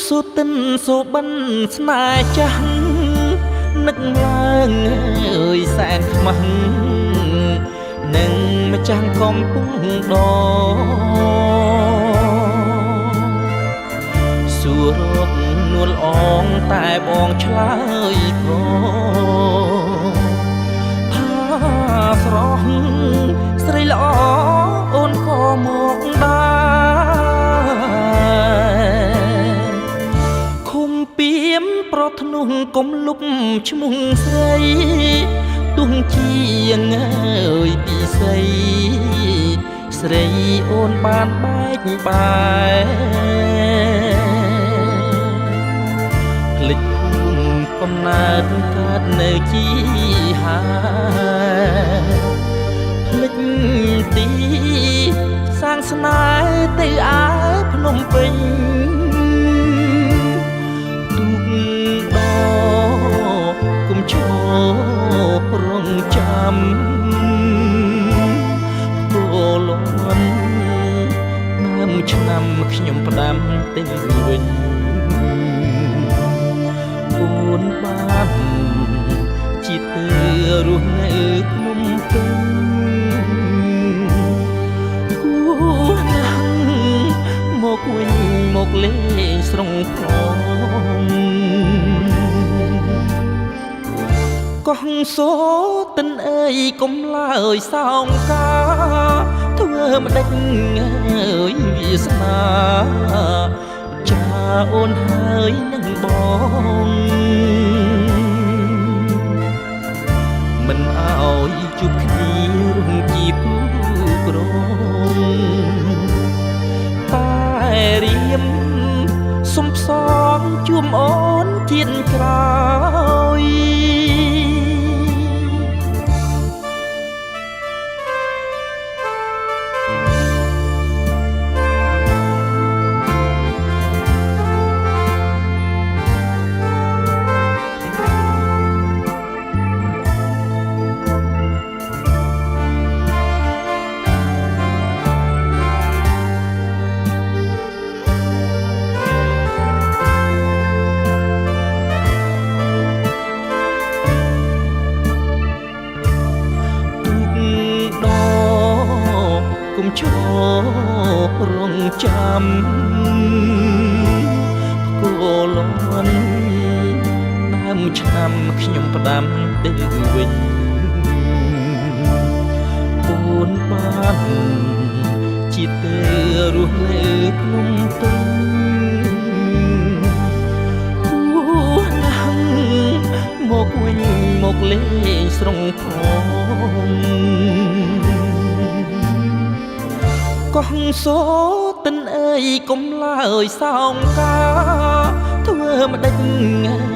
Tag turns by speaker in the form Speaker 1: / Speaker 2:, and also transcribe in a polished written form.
Speaker 1: សុទិនសុបិនស្នេហ៍ចាស់នឹកឡើងអើយសែនខ្មាស់នឹងម្ចាស់កំពុងដសួររកនួលអងតែបងឆ្លើយក៏ថាស្រស់ស្រីល្អអូនក៏មកដែរឃុំពៀមប្រធ្នោះកុំលុបឈ្មោះស្រីទោះជាងអើយពីស្រីស្រីអូនបានបែកបែភ្លេចភូមិកំណើតកើតនៅជីហាភ្លេចទីសាងស្នេហ៍ទៅអើភ្នំពេញទូកដគុំឈររងចាំគោលន់មើលឆ្នាំខ្ញុំផ្ដាំទៅវិញអូនបានជីទៅរស់នៅភ្នំពេញគួរណាស់មកវិញមកលេងស្រងផងកោះសូទិនអើយកុំឡើយសោមកាធ្វើម្ដេចអើយវាសនាចាអូនហើយនឹងបងមិនអោយជួបគ្នារំជាគូក្រងតែរៀមសុំផ្សំជួមអូនជាតិក្រោយគុំឈររងចាំគោលន់ដើមឆ្នាំខ្ញុំផ្ដាំទៅវិញអូនបានជាទៅរស់នៅភ្នំពេញគួរណាស់មកវិញមកលេងស្រងផងកោះសូទិនអើយកុំឡើយសោមកាធ្វើម្ដេចអ